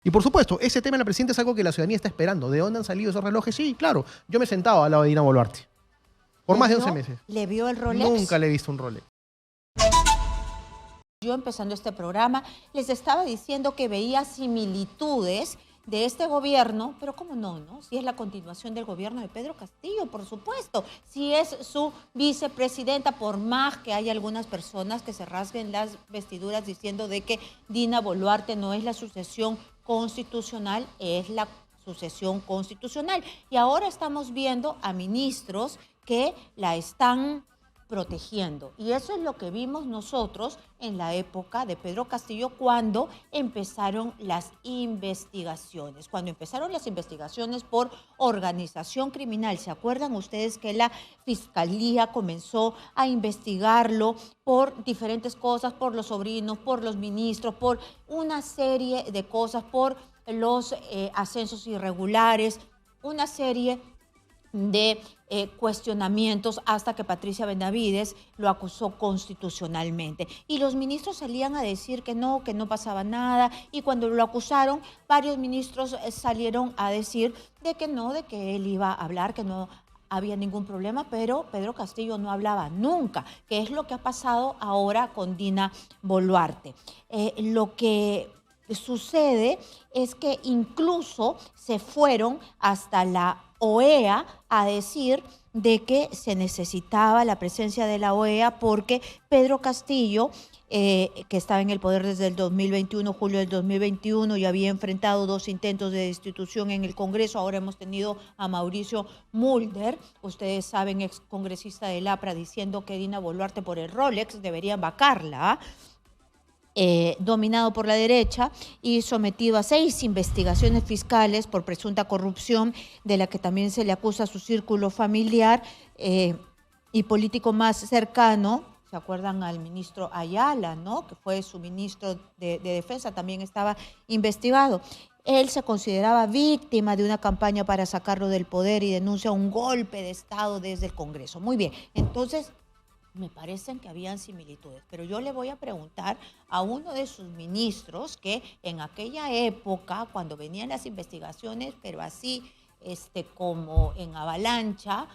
Y por supuesto, ese tema de la presidenta es algo que la ciudadanía está esperando. ¿De dónde han salido esos relojes? Sí, claro. Yo me he sentado al lado de Dina Boluarte. Por más de 11 meses. ¿Le vio el Rolex? Nunca le he visto un Rolex. Yo empezando este programa les estaba diciendo que veía similitudes de este gobierno, pero ¿cómo no, no? Si es la continuación del gobierno de Pedro Castillo, por supuesto. Si es su vicepresidenta, por más que haya algunas personas que se rasguen las vestiduras diciendo de que Dina Boluarte no es la sucesión constitucional, es la sucesión constitucional. Y ahora estamos viendo a ministros que la están protegiendo. Y eso es lo que vimos nosotros en la época de Pedro Castillo cuando empezaron las investigaciones. Cuando empezaron las investigaciones por organización criminal. ¿Se acuerdan ustedes que la Fiscalía comenzó a investigarlo por diferentes cosas, por los sobrinos, por los ministros, por una serie de cosas, por los ascensos irregulares, una serie de cuestionamientos hasta que Patricia Benavides lo acusó constitucionalmente. Y los ministros salían a decir que no pasaba nada, y cuando lo acusaron, varios ministros salieron a decir de que no, de que él iba a hablar, que no había ningún problema, pero Pedro Castillo no hablaba nunca, que es lo que ha pasado ahora con Dina Boluarte. Lo que sucede es que incluso se fueron hasta la OEA a decir de que se necesitaba la presencia de la OEA porque Pedro Castillo, que estaba en el poder desde el 2021, julio del 2021, y había enfrentado 2 intentos de destitución en el Congreso. Ahora hemos tenido a Mauricio Mulder, ustedes saben, ex congresista del APRA, diciendo que Dina Boluarte por el Rolex deberían vacarla, dominado por la derecha y sometido a 6 investigaciones fiscales por presunta corrupción, de la que también se le acusa a su círculo familiar y político más cercano. ¿Se acuerdan al ministro Ayala, no? Que fue su ministro de Defensa, también estaba investigado. Él se consideraba víctima de una campaña para sacarlo del poder y denuncia un golpe de Estado desde el Congreso. Muy bien, entonces me parecen que habían similitudes, pero yo le voy a preguntar a uno de sus ministros que en aquella época, cuando venían las investigaciones, pero así como en avalancha,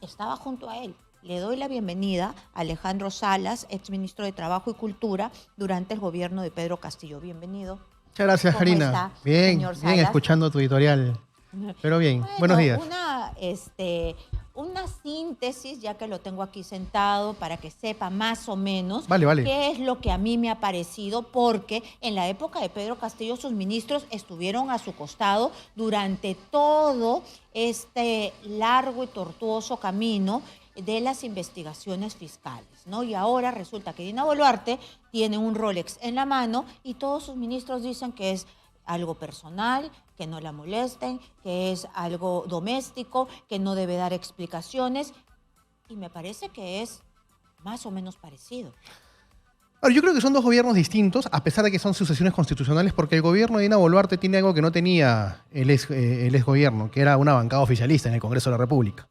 estaba junto a él. Le doy la bienvenida a Alejandro Salas, exministro de Trabajo y Cultura durante el gobierno de Pedro Castillo. Bienvenido. Muchas gracias, ¿Cómo Karina. está, bien, señor bien Salas? escuchando tu editorial. Pero bien, Bueno, buenos días. Una síntesis, ya que lo tengo aquí sentado, para que sepa más o menos Vale. qué es lo que a mí me ha parecido, porque en la época de Pedro Castillo sus ministros estuvieron a su costado durante todo este largo y tortuoso camino de las investigaciones fiscales, ¿no? Y ahora resulta que Dina Boluarte tiene un Rolex en la mano y todos sus ministros dicen que es algo personal, que no la molesten, que es algo doméstico, que no debe dar explicaciones. Y me parece que es más o menos parecido. Ahora, yo creo que son 2 gobiernos distintos, a pesar de que son sucesiones constitucionales, porque el gobierno de Dina Boluarte tiene algo que no tenía el ex gobierno, que era una bancada oficialista en el Congreso de la República,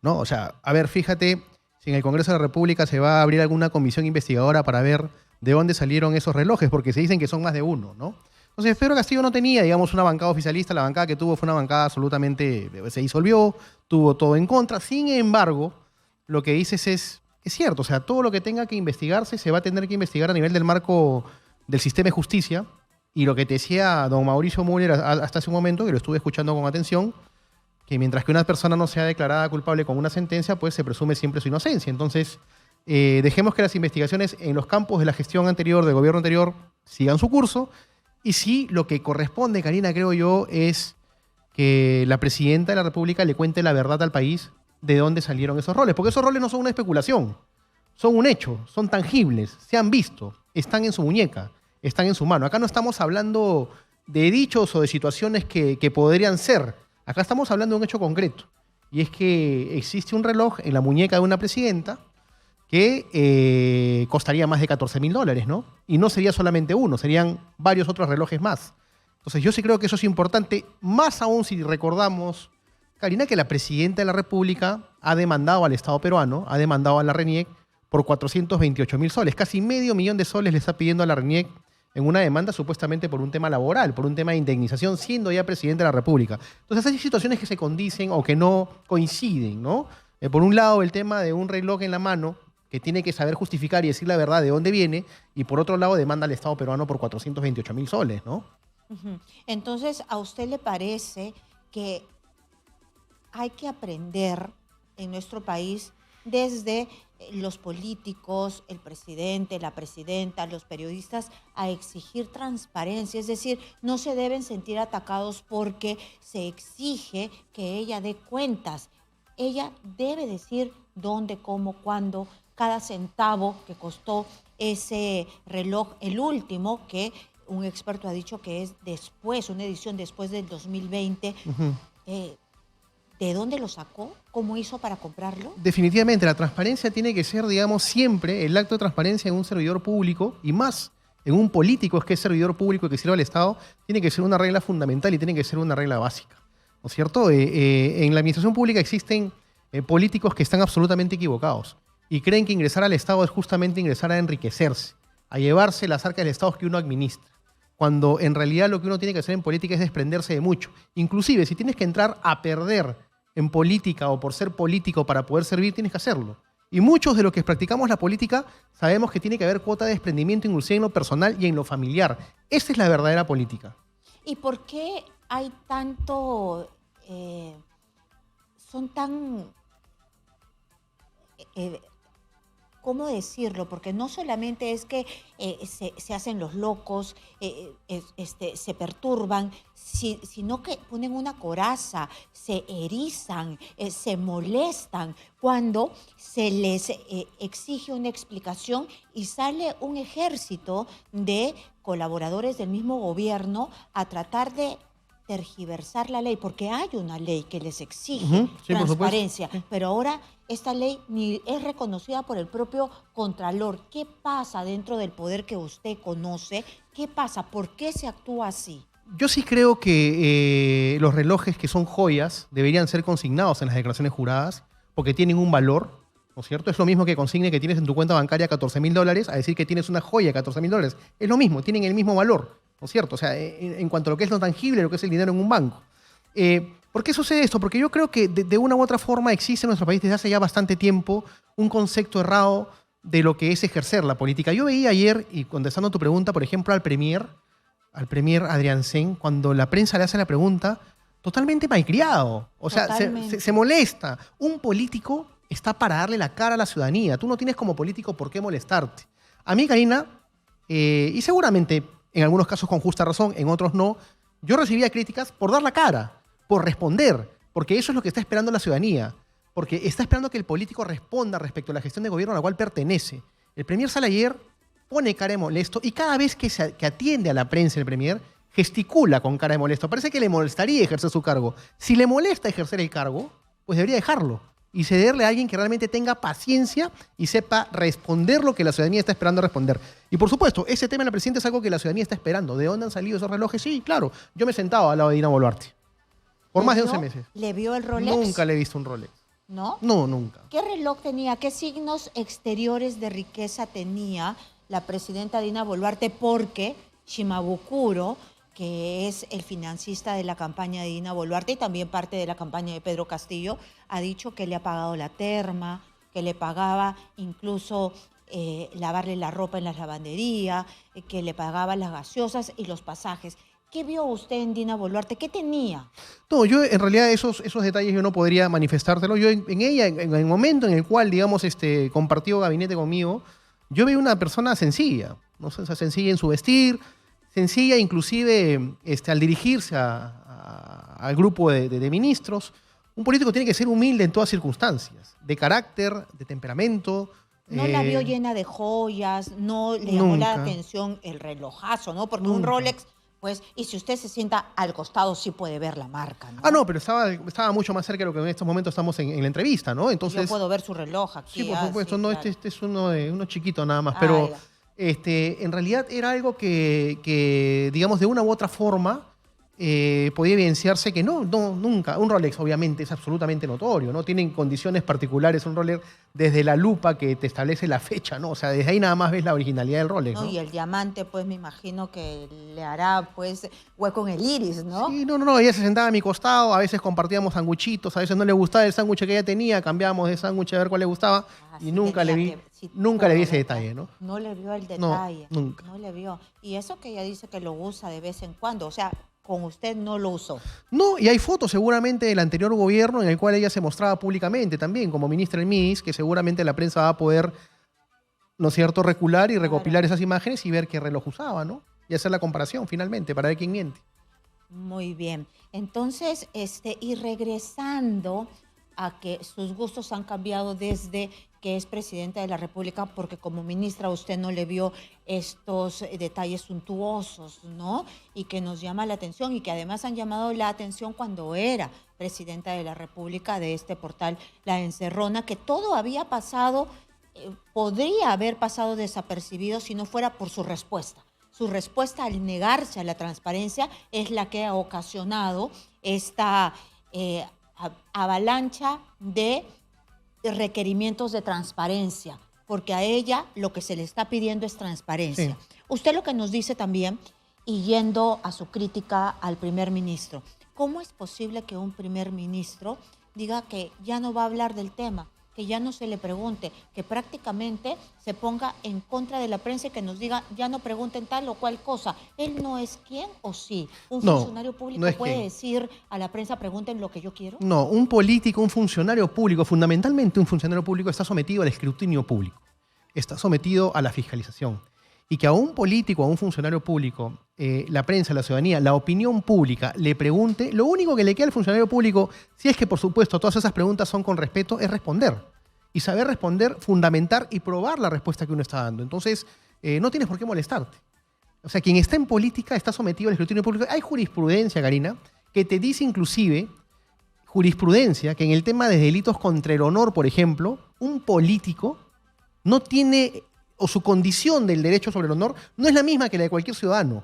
¿no? O sea, a ver, fíjate, si en el Congreso de la República se va a abrir alguna comisión investigadora para ver de dónde salieron esos relojes, porque se dicen que son más de uno, ¿no? Entonces, Pedro Castillo no tenía, digamos, una bancada oficialista. La bancada que tuvo fue una bancada absolutamente, se disolvió, tuvo todo en contra. Sin embargo, lo que dices es cierto. O sea, todo lo que tenga que investigarse se va a tener que investigar a nivel del marco del sistema de justicia. Y lo que te decía don Mauricio Müller hasta hace un momento, que lo estuve escuchando con atención, que mientras que una persona no sea declarada culpable con una sentencia, pues se presume siempre su inocencia. Entonces, dejemos que las investigaciones en los campos de la gestión anterior, del gobierno anterior, sigan su curso. Y sí, lo que corresponde, Karina, creo yo, es que la presidenta de la República le cuente la verdad al país de dónde salieron esos roles. Porque esos roles no son una especulación, son un hecho, son tangibles, se han visto, están en su muñeca, están en su mano. Acá no estamos hablando de dichos o de situaciones que podrían ser. Acá estamos hablando de un hecho concreto. Y es que existe un reloj en la muñeca de una presidenta que costaría más de $14.000, ¿no? Y no sería solamente uno, serían varios otros relojes más. Entonces yo sí creo que eso es importante, más aún si recordamos, Karina, que la presidenta de la República ha demandado al Estado peruano, ha demandado a la RENIEC por 428.000 soles. Casi $500.000 le está pidiendo a la RENIEC en una demanda supuestamente por un tema laboral, por un tema de indemnización, siendo ya presidente de la República. Entonces hay situaciones que se condicen o que no coinciden, ¿no? Por un lado, el tema de un reloj en la mano, que tiene que saber justificar y decir la verdad de dónde viene, y por otro lado, demanda al Estado peruano por 428.000 soles, ¿no? Entonces, ¿a usted le parece que hay que aprender en nuestro país desde los políticos, el presidente, la presidenta, los periodistas, a exigir transparencia? Es decir, no se deben sentir atacados porque se exige que ella dé cuentas. Ella debe decir dónde, cómo, cuándo, cada centavo que costó ese reloj, el último, que un experto ha dicho que es después, una edición después del 2020. ¿De dónde lo sacó? ¿Cómo hizo para comprarlo? Definitivamente, la transparencia tiene que ser, digamos, siempre el acto de transparencia en un servidor público y más en un político es que es servidor público que sirve al Estado, tiene que ser una regla fundamental y tiene que ser una regla básica, ¿no es cierto? En la administración pública existen políticos que están absolutamente equivocados y creen que ingresar al Estado es justamente ingresar a enriquecerse, a llevarse las arcas del Estado que uno administra, cuando en realidad lo que uno tiene que hacer en política es desprenderse de mucho. Inclusive, si tienes que entrar a perder en política o por ser político para poder servir, tienes que hacerlo. Y muchos de los que practicamos la política sabemos que tiene que haber cuota de desprendimiento inclusive en lo personal y en lo familiar. Esa es la verdadera política. ¿Y por qué hay tanto, son tan, ¿cómo decirlo? Porque no solamente es que se hacen los locos, se perturban, sino que ponen una coraza, se erizan, se molestan cuando se les exige una explicación y sale un ejército de colaboradores del mismo gobierno a tratar de tergiversar la ley, porque hay una ley que les exige sí, transparencia, pero ahora esta ley ni es reconocida por el propio Contralor. ¿Qué pasa dentro del poder que usted conoce? ¿Qué pasa? ¿Por qué se actúa así? Yo sí creo que los relojes que son joyas deberían ser consignados en las declaraciones juradas porque tienen un valor, ¿no es cierto? Es lo mismo que consigne que tienes en tu cuenta bancaria $14.000 a decir que tienes una joya de $14.000. Es lo mismo, tienen el mismo valor, ¿no es cierto? O sea, en cuanto a lo que es lo tangible, lo que es el dinero en un banco. ¿Por qué sucede esto? Porque yo creo que de una u otra forma existe en nuestro país desde hace ya bastante tiempo un concepto errado de lo que es ejercer la política. Yo veía ayer, y contestando a tu pregunta, por ejemplo, al premier Adrián Sen, cuando la prensa le hace la pregunta, totalmente malcriado. O sea, se molesta. Un político está para darle la cara a la ciudadanía. Tú no tienes como político por qué molestarte. A mí, Karina, y seguramente en algunos casos con justa razón, en otros no, yo recibía críticas por dar la cara, por responder, porque eso es lo que está esperando la ciudadanía, porque está esperando que el político responda respecto a la gestión de gobierno a la cual pertenece. El premier sale ayer, pone cara de molesto y cada vez que atiende a la prensa el premier, gesticula con cara de molesto. Parece que le molestaría ejercer su cargo. Si le molesta ejercer el cargo, pues debería dejarlo y cederle a alguien que realmente tenga paciencia y sepa responder lo que la ciudadanía está esperando responder. Y por supuesto, ese tema en la presidenta es algo que la ciudadanía está esperando. ¿De dónde han salido esos relojes? Sí, claro. Yo me he sentado al lado de Dina Boluarte por más de 11 meses. ¿Le vio el Rolex? Nunca le he visto un Rolex. ¿No? No, nunca. ¿Qué reloj tenía? ¿Qué signos exteriores de riqueza tenía la presidenta Dina Boluarte? Porque Shimabukuro, que es el financista de la campaña de Dina Boluarte y también parte de la campaña de Pedro Castillo, ha dicho que le ha pagado la terma, que le pagaba incluso lavarle la ropa en la lavandería, que le pagaba las gaseosas y los pasajes. ¿Qué vio usted en Dina Boluarte? ¿Qué tenía? No, yo en realidad esos detalles yo no podría manifestártelo. Yo en ella, en el momento en el cual, digamos, compartió gabinete conmigo, yo vi una persona sencilla, ¿no? O sea, sencilla en su vestir, sencilla inclusive al dirigirse al grupo de ministros. Un político tiene que ser humilde en todas circunstancias, de carácter, de temperamento. No la vio llena de joyas, no le llamó la atención el relojazo, ¿no? Porque un Rolex, pues, y si usted se sienta al costado sí puede ver la marca, ¿no? Ah, no, pero estaba mucho más cerca de lo que en estos momentos estamos en la entrevista, ¿no? Entonces, yo puedo ver su reloj aquí. Sí, por supuesto, sí, no, claro. este es uno chiquito nada más, pero en realidad era algo que, digamos, de una u otra forma podía evidenciarse que nunca. Un Rolex obviamente es absolutamente notorio, ¿no? Tienen condiciones particulares un Rolex desde la lupa que te establece la fecha, ¿no? O sea, desde ahí nada más ves la originalidad del Rolex, No, ¿no? y el diamante, pues me imagino que le hará pues hueco en el iris, ¿no? Sí, no, ella se sentaba a mi costado, a veces compartíamos sanguchitos, a veces no le gustaba el sándwich que ella tenía, cambiábamos de sándwich a ver cuál le gustaba y Sí nunca le tenía vi, sí, nunca le vi todo, ese ¿verdad? detalle, ¿no? No le vio el No, detalle, nunca. no le vio. Y eso que ella dice que lo usa de vez en cuando, o sea, con usted no lo usó. No, y hay fotos seguramente del anterior gobierno en el cual ella se mostraba públicamente también como ministra del MIDIS, que seguramente la prensa va a poder, ¿no es cierto?, recular y recopilar Claro. esas imágenes y ver qué reloj usaba, ¿no? Y hacer la comparación finalmente para ver quién miente. Muy bien. Entonces, y regresando a que sus gustos han cambiado desde que es presidenta de la República, porque como ministra usted no le vio estos detalles suntuosos, ¿no? Y que nos llama la atención y que además han llamado la atención cuando era presidenta de la República de este portal La Encerrona, que todo había pasado, podría haber pasado desapercibido si no fuera por su respuesta. Su respuesta al negarse a la transparencia es la que ha ocasionado esta avalancha de requerimientos de transparencia, porque a ella lo que se le está pidiendo es transparencia. Sí. Usted lo que nos dice también, y yendo a su crítica al primer ministro, ¿cómo es posible que un primer ministro diga que ya no va a hablar del tema, que ya no se le pregunte, que prácticamente se ponga en contra de la prensa y que nos diga ya no pregunten tal o cual cosa? ¿Él no es quién o sí? ¿Un No, funcionario público no es puede quién. decir a la prensa pregunten lo que yo quiero? No, un político, un funcionario público, fundamentalmente un funcionario público está sometido al escrutinio público, está sometido a la fiscalización. Y que a un político, a un funcionario público, la prensa, la ciudadanía, la opinión pública le pregunte, lo único que le queda al funcionario público, si es que por supuesto todas esas preguntas son con respeto, es responder. Y saber responder, fundamentar y probar la respuesta que uno está dando. Entonces, no tienes por qué molestarte. O sea, quien está en política está sometido al escrutinio público. Hay jurisprudencia, Karina, que te dice inclusive, jurisprudencia, que en el tema de delitos contra el honor, por ejemplo, un político no tiene, o su condición del derecho sobre el honor, no es la misma que la de cualquier ciudadano.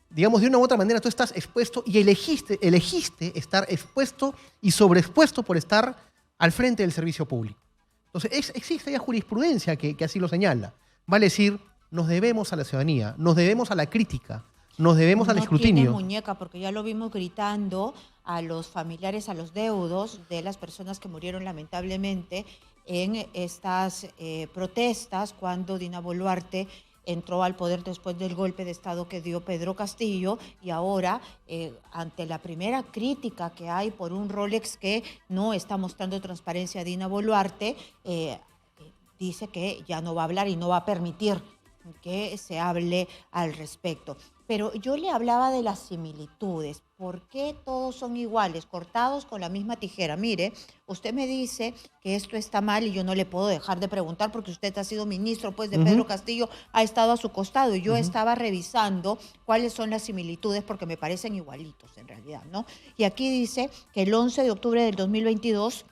Digamos, de una u otra manera, tú estás expuesto y elegiste estar expuesto y sobreexpuesto por estar al frente del servicio público. Entonces, existe ya jurisprudencia que así lo señala. Vale decir, nos debemos a la ciudadanía, nos debemos a la crítica, nos debemos al No escrutinio. tiene muñeca, porque ya lo vimos gritando a los familiares, a los deudos de las personas que murieron lamentablemente en estas protestas cuando Dina Boluarte entró al poder después del golpe de Estado que dio Pedro Castillo y ahora ante la primera crítica que hay por un Rolex que no está mostrando transparencia a Dina Boluarte, dice que ya no va a hablar y no va a permitir que se hable al respecto. Pero yo le hablaba de las similitudes. ¿Por qué todos son iguales, cortados con la misma tijera? Mire, usted me dice que esto está mal y yo no le puedo dejar de preguntar porque usted ha sido ministro pues, de Pedro Castillo, ha estado a su costado y yo estaba revisando cuáles son las similitudes porque me parecen igualitos en realidad, ¿no? Y aquí dice que el 11 de octubre del 2022,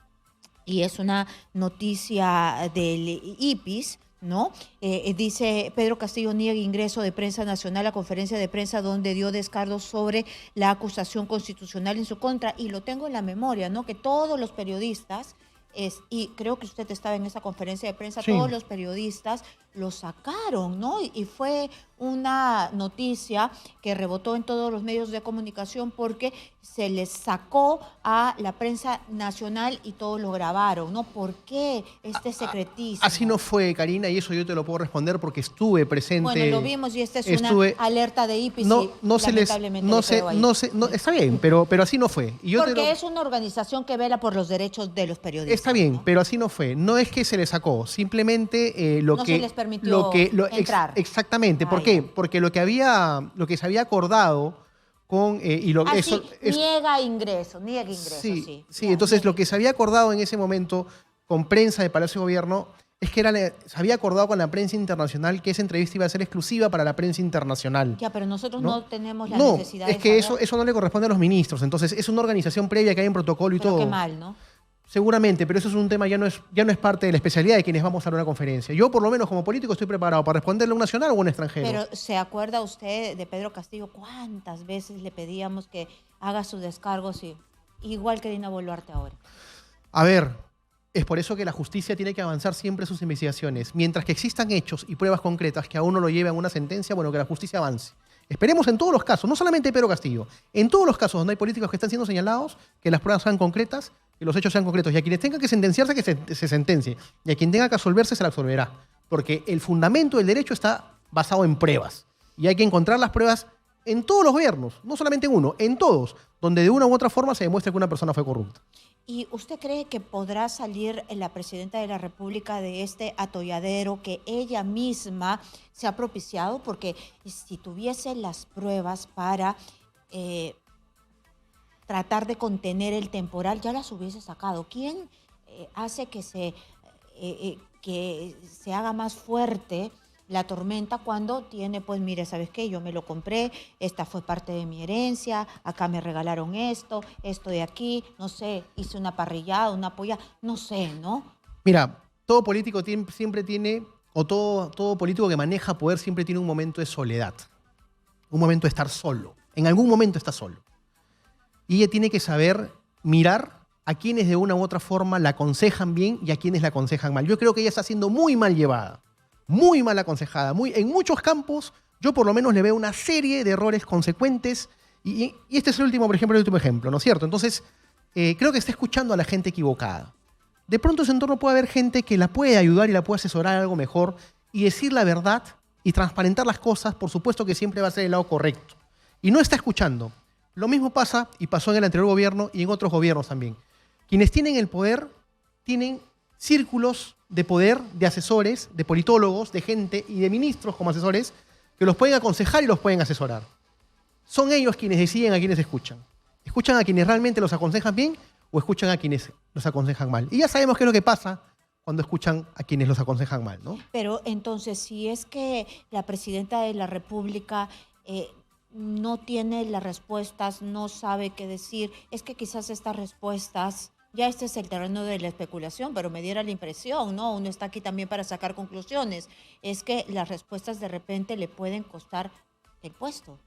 y es una noticia del IPIS, ¿no? Dice Pedro Castillo niega ingreso de prensa nacional a conferencia de prensa donde dio descargo sobre la acusación constitucional en su contra. Y lo tengo en la memoria, ¿no? Que todos los periodistas, y creo que usted estaba en esa conferencia de prensa, Sí. todos los periodistas lo sacaron, ¿no? Y fue una noticia que rebotó en todos los medios de comunicación porque se les sacó a la prensa nacional y todos lo grabaron, ¿no? ¿Por qué este secretismo? Así no fue, Karina, y eso yo te lo puedo responder porque estuve presente. Bueno, lo vimos y esta es estuve- una alerta de IPIS No, y no se les, lamentablemente no le se, quedó ahí. no se, no, está bien, pero así no fue. Y yo te Porque lo- es una organización que vela por los derechos de los periodistas. Está bien, ¿no? pero así no fue. No es que se le sacó, simplemente lo No que se les permitió entrar. Exactamente. ¿Por Ah, qué? ya. Porque lo que se había acordado con y lo Ah, sí, niega ingreso, sí. sí. Ya, Entonces niega. lo que se había acordado en ese momento con prensa de Palacio de Gobierno es que se había acordado con la prensa internacional que esa entrevista iba a ser exclusiva para la prensa internacional. Ya, pero nosotros no tenemos la No, necesidad es de que saber. eso no le corresponde a los ministros. Entonces es una organización previa que hay un protocolo y Pero todo. qué mal, ¿no? Seguramente, pero eso es un tema, ya no es parte de la especialidad de quienes vamos a dar una conferencia. Yo, por lo menos como político, estoy preparado para responderle a un nacional o a un extranjero. Pero ¿se acuerda usted de Pedro Castillo? ¿Cuántas veces le pedíamos que haga sus descargos igual que Dina Boluarte ahora? A ver, es por eso que la justicia tiene que avanzar siempre sus investigaciones. Mientras que existan hechos y pruebas concretas que a uno lo lleven a una sentencia, bueno, que la justicia avance. Esperemos en todos los casos, no solamente Pedro Castillo, en todos los casos donde hay políticos que están siendo señalados, que las pruebas sean concretas, que los hechos sean concretos. Y a quienes tengan que sentenciarse, que se sentencie. Y a quien tenga que absolverse, se le absolverá. Porque el fundamento del derecho está basado en pruebas. Y hay que encontrar las pruebas en todos los gobiernos, no solamente en uno, en todos, donde de una u otra forma se demuestre que una persona fue corrupta. ¿Y usted cree que podrá salir la presidenta de la República de este atolladero que ella misma se ha propiciado? Porque si tuviese las pruebas para tratar de contener el temporal, ya las hubiese sacado. ¿Quién hace que se haga más fuerte la tormenta cuando tiene, pues mire, ¿sabes qué? Yo me lo compré, esta fue parte de mi herencia, acá me regalaron esto de aquí, no sé, hice una parrillada, una polla, no sé, ¿no? Mira, todo político siempre tiene, o todo político que maneja poder siempre tiene un momento de soledad, un momento de estar solo. En algún momento está solo. Y ella tiene que saber mirar a quienes de una u otra forma la aconsejan bien y a quienes la aconsejan mal. Yo creo que ella está siendo muy mal llevada, muy mal aconsejada. En muchos campos, yo por lo menos le veo una serie de errores consecuentes. Y este es el último, por ejemplo, el último ejemplo, ¿no es cierto? Entonces, creo que está escuchando a la gente equivocada. De pronto en su entorno puede haber gente que la puede ayudar y la puede asesorar a algo mejor y decir la verdad y transparentar las cosas, por supuesto que siempre va a ser el lado correcto. Y no está escuchando. Lo mismo pasa y pasó en el anterior gobierno y en otros gobiernos también. Quienes tienen el poder tienen círculos de poder, de asesores, de politólogos, de gente y de ministros como asesores que los pueden aconsejar y los pueden asesorar. Son ellos quienes deciden a quienes escuchan. ¿Escuchan a quienes realmente los aconsejan bien o escuchan a quienes los aconsejan mal? Y ya sabemos qué es lo que pasa cuando escuchan a quienes los aconsejan mal, ¿no? Pero entonces, si es que la presidenta de la República no tiene las respuestas, no sabe qué decir, es que quizás estas respuestas, ya este es el terreno de la especulación, pero me diera la impresión, ¿no? Uno está aquí también para sacar conclusiones, es que las respuestas de repente le pueden costar el puesto.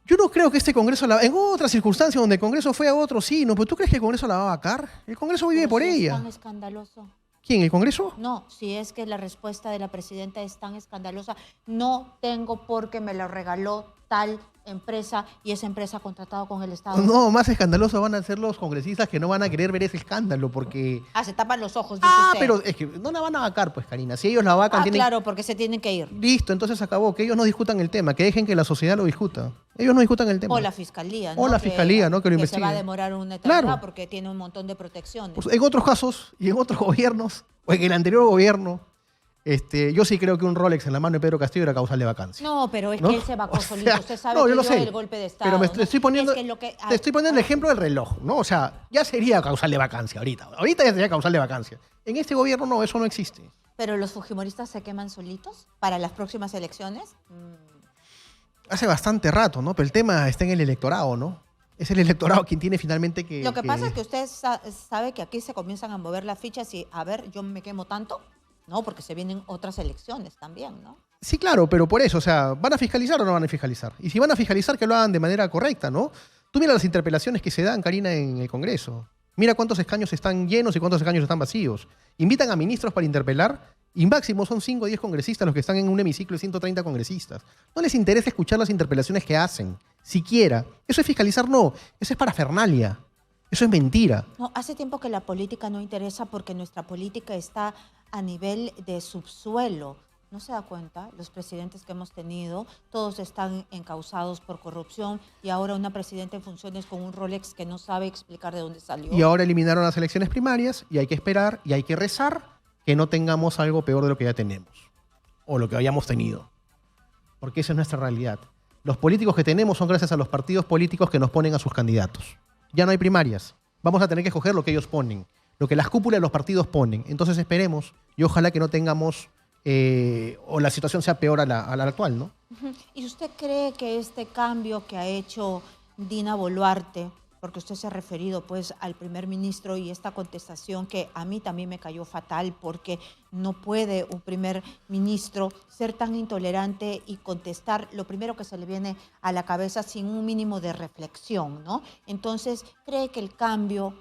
Yo no creo que este Congreso, en otras circunstancias donde el Congreso fue a otro, sí, ¿no? ¿Pero tú crees que el Congreso la va a vacar? El Congreso vive por ella. ¿Es tan escandaloso? ¿Quién, el Congreso? No, si es que la respuesta de la presidenta es tan escandalosa, no tengo porque me la regaló tal empresa y esa empresa ha contratado con el Estado. No, más escandalosos van a ser los congresistas que no van a querer ver ese escándalo porque... Se tapan los ojos, dice usted. Pero es que no la van a vacar, pues, Karina. Si ellos la vacan, tienen... claro, porque se tienen que ir. Listo, entonces acabó. Que ellos no discutan el tema, que dejen que la sociedad lo discuta. Ellos no discutan el tema. O la fiscalía, ¿no? O la fiscalía, ¿no? Que lo que investigue. se va a demorar una eternidad Claro. porque tiene un montón de protecciones. Pues en otros casos y en otros gobiernos, o en el anterior gobierno, yo sí creo que un Rolex en la mano de Pedro Castillo era causal de vacancia. No, pero es ¿No? que él se vacó solito. Usted sabe no, que yo lo dio sé, el golpe de Estado. pero ¿no? estoy poniendo, Es que lo que- te estoy poniendo el ejemplo del reloj, ¿no? O sea, ya sería causal de vacancia ahorita. Ahorita ya sería causal de vacancia. En este gobierno no, eso no existe. Pero los fujimoristas se queman solitos para las próximas elecciones. Hace bastante rato, ¿no? Pero el tema está en el electorado, ¿no? Es el electorado quien tiene finalmente que... Lo que pasa es que usted sabe que aquí se comienzan a mover las fichas y, a ver, yo me quemo tanto. No, porque se vienen otras elecciones también, ¿no? Sí, claro, pero por eso, o sea, ¿van a fiscalizar o no van a fiscalizar? Y si van a fiscalizar, que lo hagan de manera correcta, ¿no? Tú mira las interpelaciones que se dan, Karina, en el Congreso. Mira cuántos escaños están llenos y cuántos escaños están vacíos. Invitan a ministros para interpelar y máximo son 5 o 10 congresistas los que están en un hemiciclo de 130 congresistas. No les interesa escuchar las interpelaciones que hacen, siquiera. Eso es fiscalizar, no. Eso es parafernalia. Eso es mentira. No, hace tiempo que la política no interesa porque nuestra política está a nivel de subsuelo. ¿No se da cuenta? Los presidentes que hemos tenido, todos están encausados por corrupción y ahora una presidenta en funciones con un Rolex que no sabe explicar de dónde salió. Y ahora eliminaron las elecciones primarias y hay que esperar y hay que rezar que no tengamos algo peor de lo que ya tenemos o lo que hayamos tenido. Porque esa es nuestra realidad. Los políticos que tenemos son gracias a los partidos políticos que nos ponen a sus candidatos. Ya no hay primarias. Vamos a tener que escoger lo que ellos ponen, lo que las cúpulas de los partidos ponen. Entonces esperemos y ojalá que no tengamos o la situación sea peor a la actual, ¿no? ¿Y usted cree que este cambio que ha hecho Dina Boluarte porque usted se ha referido pues al primer ministro y esta contestación que a mí también me cayó fatal, porque no puede un primer ministro ser tan intolerante y contestar lo primero que se le viene a la cabeza sin un mínimo de reflexión, ¿no? Entonces, cree que el cambio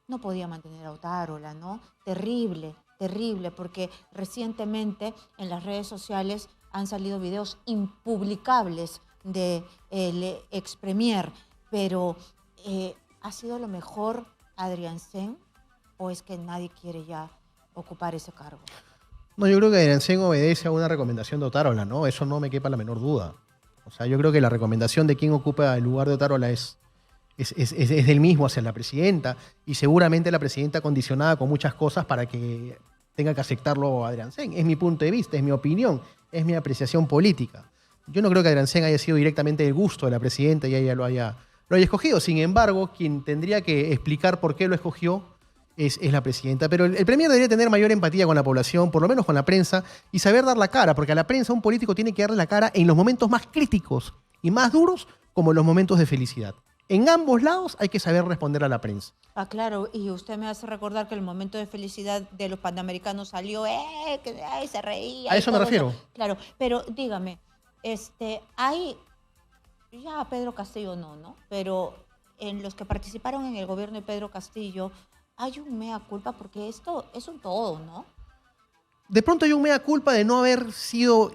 no podía mantener a Otárola, ¿no? Terrible, terrible, porque recientemente en las redes sociales han salido videos impublicables del ex premier, pero ¿ha sido lo mejor Adriancén o es que nadie quiere ya ocupar ese cargo? No, yo creo que Adriancén obedece a una recomendación de Otárola, ¿no? Eso no me quepa la menor duda. O sea, yo creo que la recomendación de quien ocupa el lugar de Otárola es del mismo hacia la presidenta, y seguramente la presidenta condicionada con muchas cosas para que tenga que aceptarlo Adriancén. Es mi punto de vista, es mi opinión, es mi apreciación política. Yo no creo que Adriancén haya sido directamente del gusto de la presidenta y ella lo haya escogido. Sin embargo, quien tendría que explicar por qué lo escogió es la presidenta. Pero el premier debería tener mayor empatía con la población, por lo menos con la prensa, y saber dar la cara, porque a la prensa un político tiene que darle la cara en los momentos más críticos y más duros, como en los momentos de felicidad. En ambos lados hay que saber responder a la prensa. Ah, claro, y usted me hace recordar que el momento de felicidad de los panamericanos salió, que se reía. A eso me refiero. Claro, pero dígame, hay, ya Pedro Castillo no, pero en los que participaron en el gobierno de Pedro Castillo, hay un mea culpa porque esto es un todo, ¿no? De pronto hay un mea culpa de no haber sido,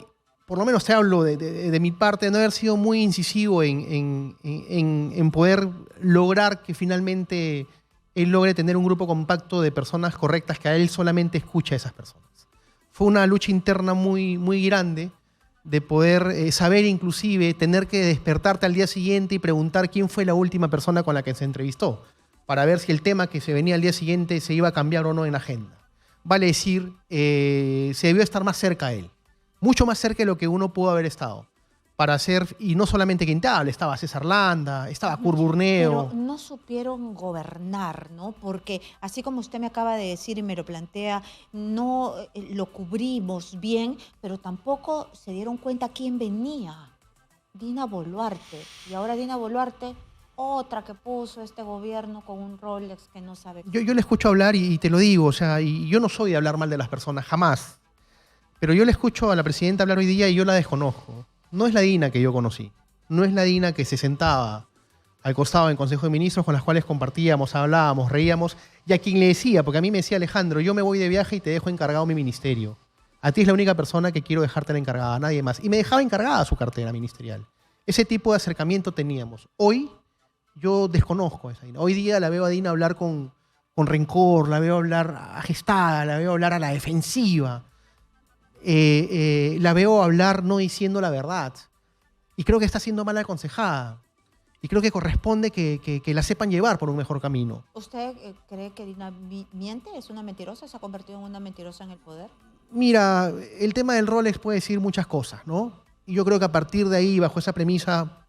por lo menos te hablo de mi parte, de no haber sido muy incisivo en poder lograr que finalmente él logre tener un grupo compacto de personas correctas que a él solamente escucha a esas personas. Fue una lucha interna muy, muy grande de poder saber inclusive, tener que despertarte al día siguiente y preguntar quién fue la última persona con la que se entrevistó, para ver si el tema que se venía al día siguiente se iba a cambiar o no en la agenda. Vale decir, se debió estar más cerca a él. Mucho más cerca de lo que uno pudo haber estado. Para hacer, y no solamente Quintable, estaba César Landa, estaba Kurt Burneo. Pero no supieron gobernar, ¿no? Porque así como usted me acaba de decir y me lo plantea, no lo cubrimos bien, pero tampoco se dieron cuenta quién venía. Dina Boluarte. Y ahora Dina Boluarte, otra que puso este gobierno con un Rolex que no sabe. Yo le escucho hablar y te lo digo, o sea, y yo no soy de hablar mal de las personas, jamás. Pero yo le escucho a la presidenta hablar hoy día y yo la desconozco. No es la Dina que yo conocí. No es la Dina que se sentaba al costado del Consejo de Ministros, con las cuales compartíamos, hablábamos, reíamos, y a quien le decía, porque a mí me decía Alejandro, yo me voy de viaje y te dejo encargado mi ministerio. A ti es la única persona que quiero dejártela encargada, a nadie más. Y me dejaba encargada su cartera ministerial. Ese tipo de acercamiento teníamos. Hoy yo desconozco a esa Dina. Hoy día la veo a Dina hablar con rencor, la veo hablar agestada, la veo hablar a la defensiva. La veo hablar no diciendo la verdad. Y creo que está siendo mal aconsejada. Y creo que corresponde que la sepan llevar por un mejor camino. ¿Usted cree que Dina miente? ¿Es una mentirosa? ¿Se ha convertido en una mentirosa en el poder? Mira, el tema del Rolex puede decir muchas cosas, ¿no? Y yo creo que a partir de ahí, bajo esa premisa,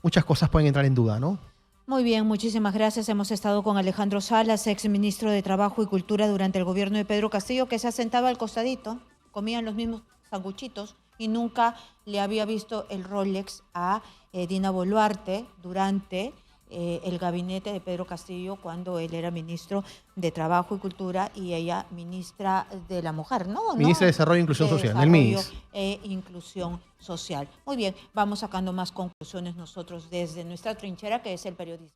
muchas cosas pueden entrar en duda, ¿no? Muy bien, muchísimas gracias. Hemos estado con Alejandro Salas, ex ministro de Trabajo y Cultura durante el gobierno de Pedro Castillo, que se sentaba al costadito, comían los mismos sanguchitos y nunca le había visto el Rolex a Dina Boluarte durante el gabinete de Pedro Castillo cuando él era ministro de Trabajo y Cultura y ella ministra de la Mujer, ¿no? Ministra de Desarrollo e Inclusión Social, del MIDIS. Inclusión Social. Muy bien, vamos sacando más conclusiones nosotros desde nuestra trinchera, que es el periodismo.